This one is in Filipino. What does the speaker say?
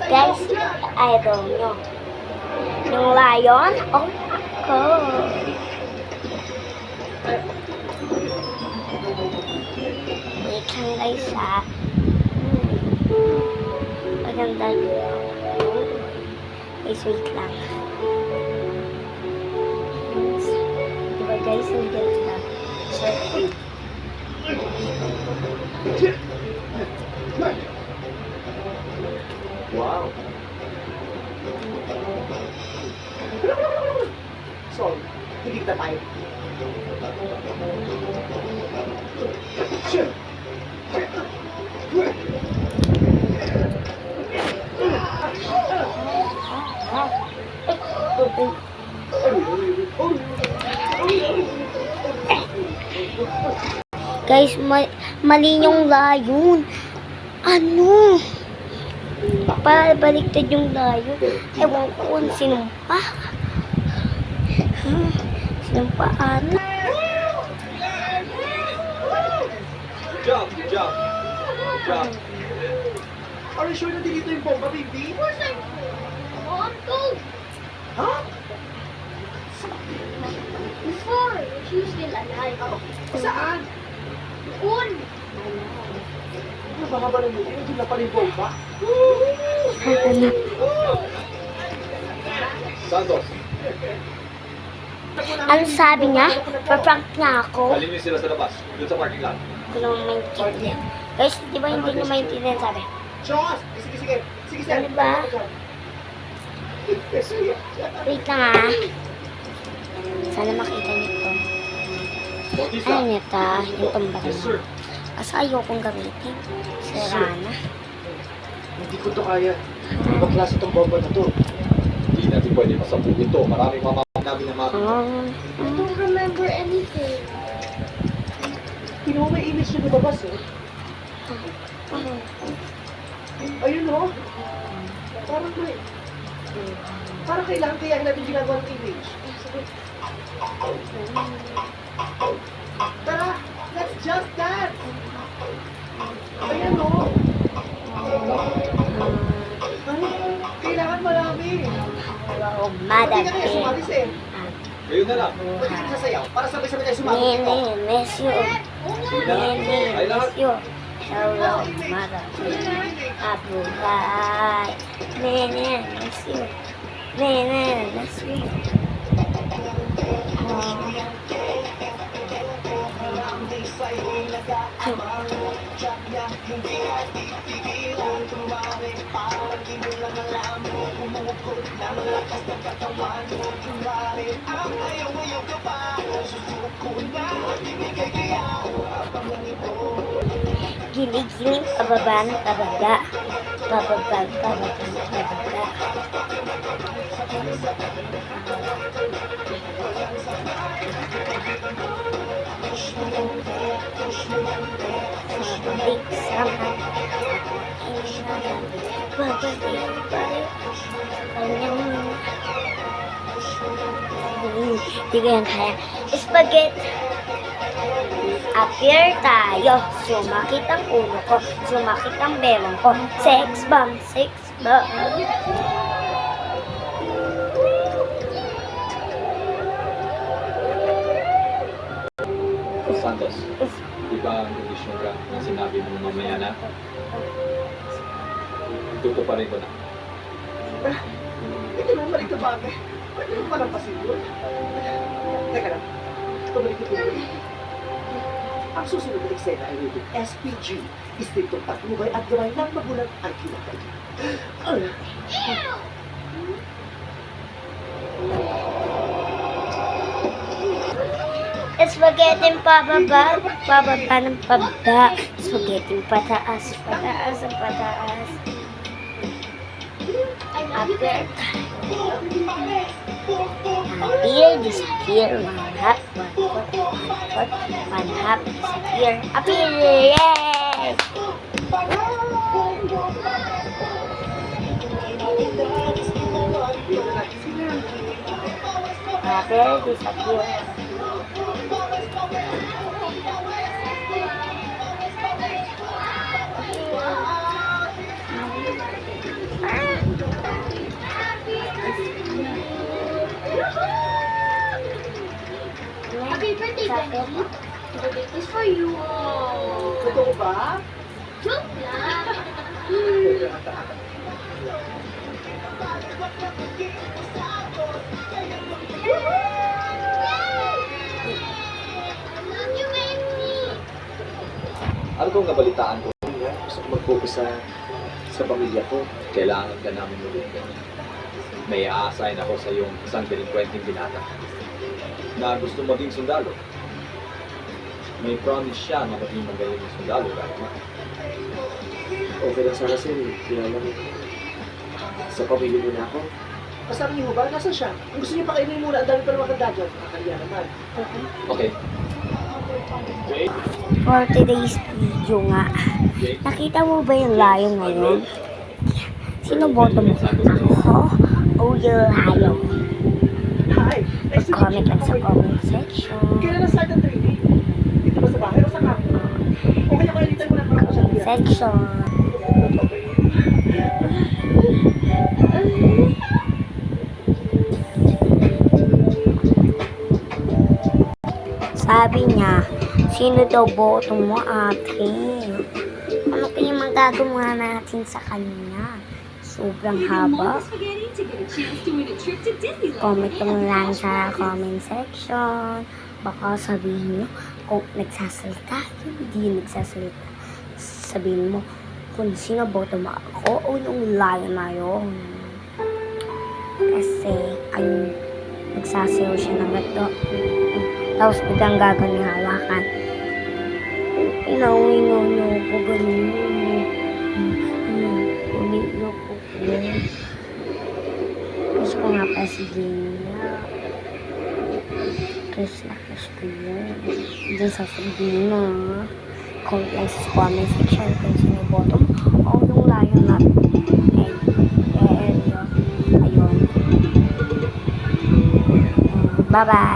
Guys, idol nyo. Yung lion, oh ko. Wait lang guys ha. Maganda nyo. Guys, wait lang. Diba guys, ang ganda. Wow. Sorry, hindi kita tayo. Guys, mali yung layon. Ano? Baliktad yung layon. Ewan ko kung sinumpa. Sinumpa ata. Jump, jump, jump. Are you sure na dito yung bomba, baby? Of course I'm cold. Huh? Before, she was still alive. Saan? Doon. Ano ba nga ba na yun? Hindi na pala yung bomba. Santos. Ano sabi niya? Paprank niya ako. Alin niyo sila sa labas? Doon sa parking lot. Hindi ko naman maintindihan. Guys, di ba hindi ko maintindihan sabi? Diyos! Sige, sige. Sige, sige. Ano ba? Wait lang ah. Sana makita niyo to. Ano niya ta? Yung tumbang Yes, na. sir. Kasi ayokong gamitin. Sira na. Hindi ko to kaya. Ibang klase itong bomba na to. Hindi natin pwede masabog ito. Maraming mamamang namin na mga... I don't remember anything. Kinuha may image na lumabas eh. Ayun o. Parang may... Parang kailangan kaya natin ginagawa ng image. Tara! Let's just dance! Ayan o. Kailangan marami. Oh, Hindi Madam ka kaya Bear. sumalis eh. Ngayon na lang. Pwede kang sasayaw para sabay-sabay tayo sumabot dito. Nene, miss you. Nene, miss you. Hello, Madam Bear. Abuhay. Nene, miss you. Nene, miss you. Gilig-gilig, pababa ng pababa. Pababa, pababa, pababa. Sabik sama. Hindi ko yan kaya. Spaghetti. Appear tayo. Sumakit ang ulo ko. Sumakit ang belong ko. Sex bomb, sex bomb. Santos, di ba ang kondisyon ka na sinabi mo mamaya na? Tutuparin ko na. Ito naman balik na bagay. Pwede mo pa ng pasilyo. Teka lang. Pabalik ko. Ang susunod na eksena ay rated SPG. Istriktong patnubay at gaway ng magulang ang kinakay. Spaghetti pababa, pababa ng pababa. Spaghetti pataas, pataas, pataas. Appear. Appear, disappear. One half, one foot, one foot, one half, disappear. Appear! Yay! Appear, disappear. This is for you. Totoo ba? Joke lang. Love you, baby. Ano kung nabalitaan ko? Gusto ko mag-focus sa pamilya ko. Kailangan ka namin ulit. May a-assign ako sa iyong isang delinquenteng binata na gusto maging sundalo. May promise siya na maging magaling na sundalo. Okay lang sana sir. Kaya lang, sa pamilya muna ako. Kasama niyo ba? Nasaan siya? Kung gusto niyo pakainin muna, ang dami pa naman kanda dyan. Nakakaliya naman. Okay. Jay? For today's video nga, Jay? nakita mo ba yung lion ngayon? Sino boto mo? Ako o yung hayop? Hi! Nice to meet Comment you. lang sa comment section. Kailan na side ng training? Dito ba sa bahay o sa kampo? Okay ako, anytime mo lang para siya. Section. Sabi niya, sino daw boto mo, ate? Ano kaya magagawa natin sa kanya? Sobrang haba. Comment mo lang sa comment section. Baka sabihin nyo kung nagsasalita, hindi nagsasalita. Sabihin mo kung sino boto mo, ako o yung lion na yun. Kasi ayun, nagsasayaw siya ng gato. Tapos biglang gagawin hawakan. Inaw-inaw niyo ako ganun. Umiiyak ko. Gusto ko nga pa si Gina. Kiss na kiss ko yun. Diyan sa Gina. Comment lang sa comment section kung sino boto mo. O yung lion na. Ayun. Bye-bye.